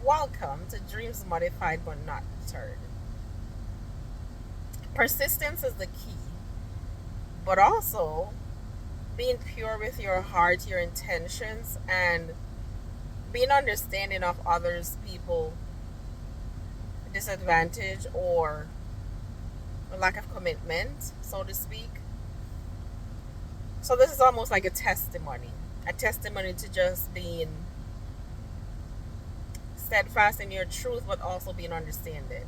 Welcome to Dreams Modified but Not Deterred. Persistence is the key, but also being pure with your heart, your intentions, and being understanding of others' people disadvantage or lack of commitment, so to speak. So this is almost like a testimony to just being steadfast in your truth, but also being understanding.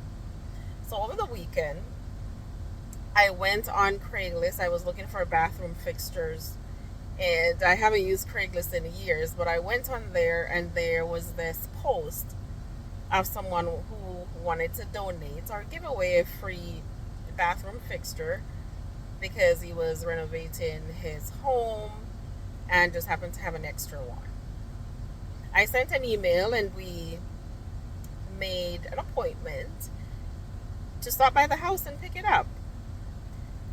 So over the weekend, I went on Craigslist. I was looking for bathroom fixtures, and I haven't used Craigslist in years, but I went on there, and there was this post of someone who wanted to donate or give away a free bathroom fixture because he was renovating his home and just happened to have an extra one. I sent an email and we made an appointment to stop by the house and pick it up.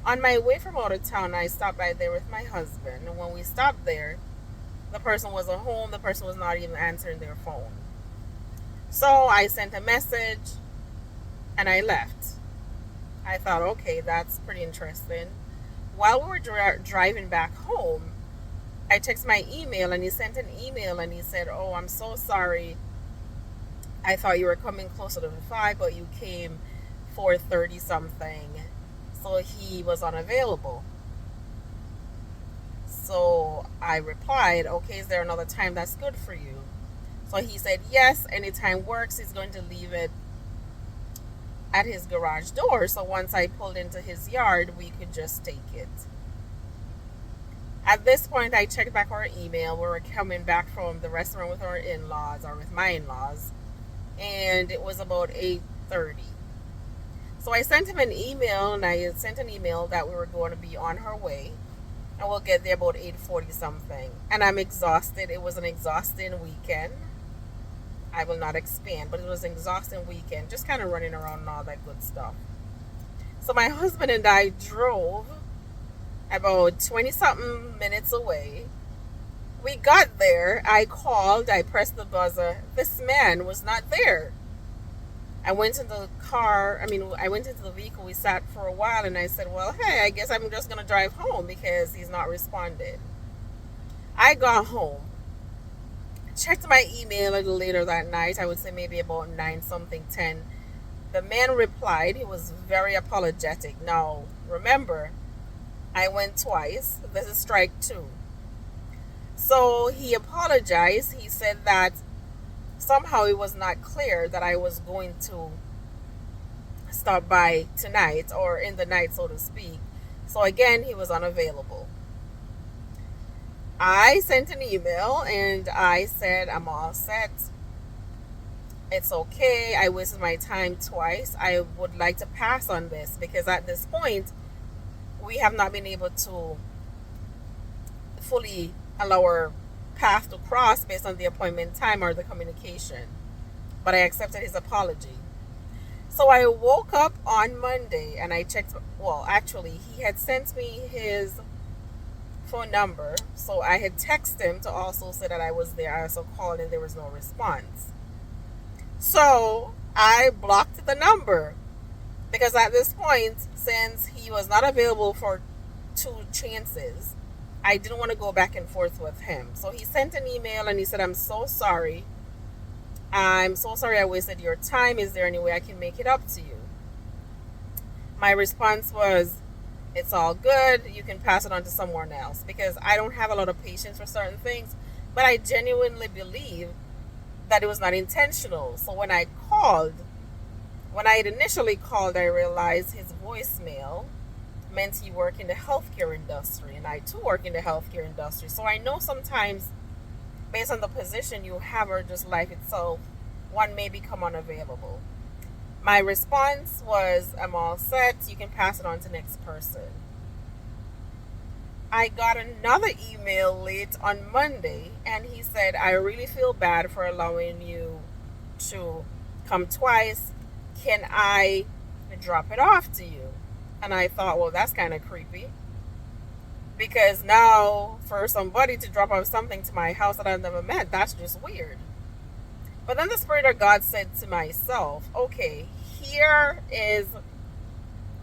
On my way from out of town, I stopped by there with my husband, and when we stopped there, the person wasn't home. The person was not even answering their phone. So I sent a message and I left. I thought, okay, that's pretty interesting. While we were driving back home, I texted my email and he sent an email and he said, "Oh, I'm so sorry. I thought you were coming closer to 5, but you came 4:30 something." So he was unavailable. So I replied, "Okay, is there another time that's good for you?" So he said, "Yes, anytime works." He's going to leave it at his garage door. So once I pulled into his yard, we could just take it. At this point, I checked back our email. We were coming back from the restaurant with our in-laws, or with my in-laws, and it was about 8:30. So I sent him an email, and I sent an email that we were going to be on our way, and we'll get there about 8:40 something. And I'm exhausted. It was an exhausting weekend. I will not expand, but it was an exhausting weekend, just kind of running around and all that good stuff. So my husband and I drove about 20 something minutes away. We got there. I called. I pressed the buzzer. This man was not there. I went into the car. I went into the vehicle. We sat for a while, and I said, "Well, hey, I guess I'm just going to drive home because he's not responded." I got home, checked my email a little later that night. I would say maybe about 9 something, 10. The man replied. He was very apologetic. Now, remember, I went twice. This is strike 2. So he apologized. He said that somehow it was not clear that I was going to stop by tonight or in the night, so to speak. So again, he was unavailable. I sent an email and I said, "I'm all set. It's okay. I wasted my time twice. I would like to pass on this because at this point, we have not been able to fully allow our path to cross based on the appointment time or the communication." But I accepted his apology. So I woke up on Monday and I checked. Well, actually, he had sent me his phone number. So I had texted him to also say that I was there. I also called and there was no response. So I blocked the number because at this point, since he was not available for 2 chances, I didn't want to go back and forth with him. So he sent an email and he said, "I'm so sorry. I'm so sorry I wasted your time. Is there any way I can make it up to you?" My response was, "It's all good. You can pass it on to someone else," because I don't have a lot of patience for certain things, but I genuinely believe that it was not intentional. So when I had initially called, I realized his voicemail meant he worked in the healthcare industry, and I too work in the healthcare industry. So I know sometimes, based on the position you have or just life itself, one may become unavailable. My response was, "I'm all set. You can pass it on to the next person." I got another email late on Monday, and he said, "I really feel bad for allowing you to come twice. Can I drop it off to you?" And I thought, well, that's kind of creepy. Because now, for somebody to drop off something to my house that I've never met, that's just weird. But then the Spirit of God said to myself, okay, here is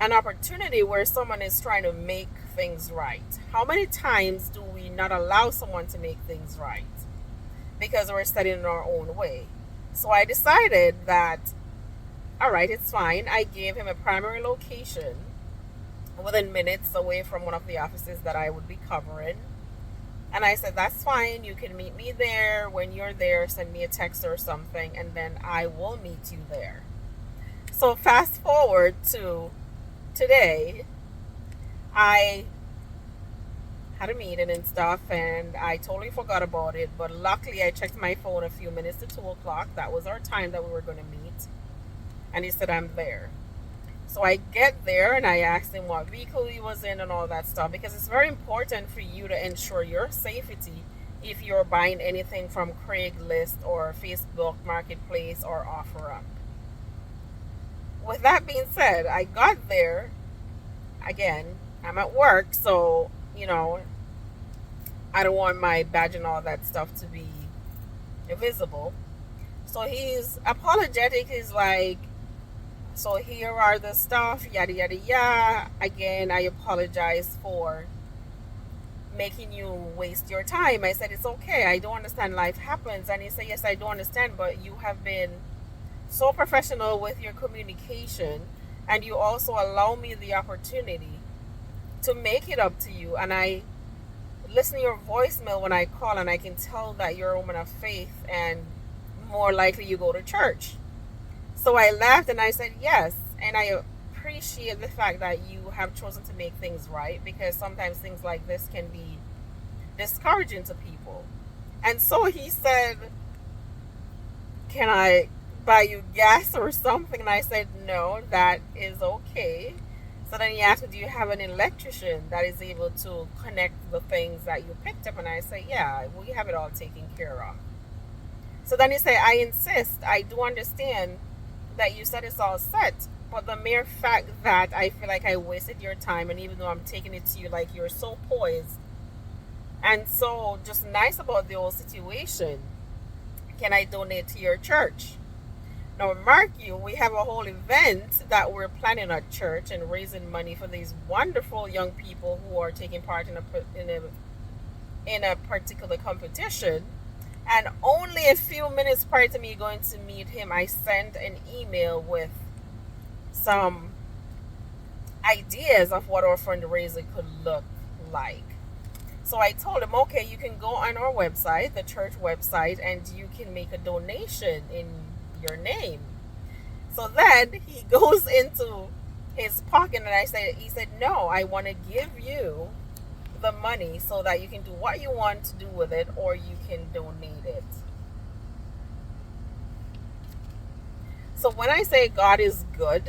an opportunity where someone is trying to make things right. How many times do we not allow someone to make things right because we're studying in our own way? So I decided that, all right, it's fine. I gave him a primary location within minutes away from one of the offices that I would be covering. And I said, that's fine. You can meet me there. When you're there, send me a text or something, and then I will meet you there. So fast forward to today, I had a meeting and stuff, and I totally forgot about it. But luckily, I checked my phone a few minutes to 2 o'clock. That was our time that we were going to meet. And he said, I'm there. So I get there and I asked him what vehicle he was in and all that stuff, because it's very important for you to ensure your safety if you're buying anything from Craigslist or Facebook Marketplace or OfferUp. With that being said, I got there. Again, I'm at work, so, I don't want my badge and all that stuff to be visible. So he's apologetic. He's like, so here are the stuff, yada, yada, yada. Again, I apologize for making you waste your time. I said, it's okay. I don't understand. Life happens. And he said, yes, I do understand, but you have been so professional with your communication, and you also allow me the opportunity to make it up to you. And I listen to your voicemail when I call, and I can tell that you're a woman of faith and more likely you go to church. So I laughed and I said, yes. And I appreciate the fact that you have chosen to make things right, because sometimes things like this can be discouraging to people. And so he said, can I buy you gas or something? And I said, no, that is okay. So then he asked me, do you have an electrician that is able to connect the things that you picked up? And I said, yeah, we have it all taken care of. So then he said, I insist. I do understand that you said it's all set, but the mere fact that I feel like I wasted your time, and even though I'm taking it to you like you're so poised and so just nice about the whole situation, can I donate to your church? Now, mark you, we have a whole event that we're planning at church and raising money for these wonderful young people who are taking part in a particular competition. And only a few minutes prior to me going to meet him, I sent an email with some ideas of what our fundraiser could look like. So I told him, okay, you can go on our website, the church website, and you can make a donation in your name. So then he goes into his pocket, and he said, no, I want to give you the money so that you can do what you want to do with it, or you can donate it. So when I say God is good,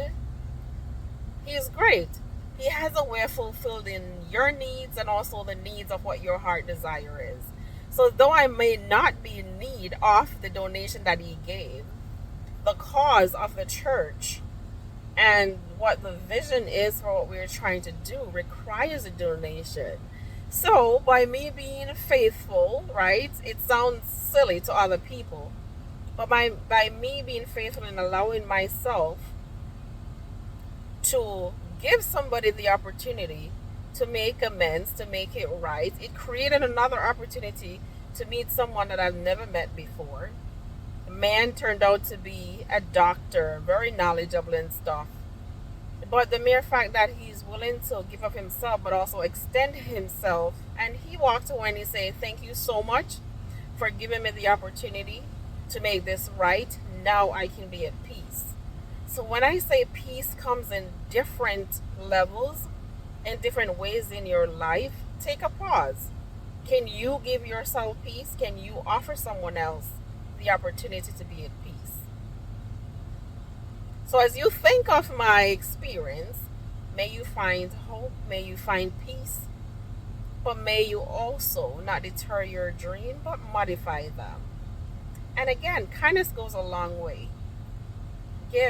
He is great. He has a way of fulfilling your needs and also the needs of what your heart desire is. So though I may not be in need of the donation that he gave, the cause of the church and what the vision is for what we're trying to do requires a donation. So by me being faithful, right, it sounds silly to other people, but by me being faithful and allowing myself to give somebody the opportunity to make amends, to make it right, it created another opportunity to meet someone that I've never met before. The man turned out to be a doctor, very knowledgeable and stuff. But the mere fact that he's willing to give up himself but also extend himself, and he walked away and he said, thank you so much for giving me the opportunity to make this right. Now I can be at peace. So when I say peace comes in different levels, in different ways in your life, take a pause. Can you give yourself peace? Can you offer someone else the opportunity to be at peace? So as you think of my experience, may you find hope, may you find peace, but may you also not deter your dream, but modify them. And again, kindness goes a long way. Give.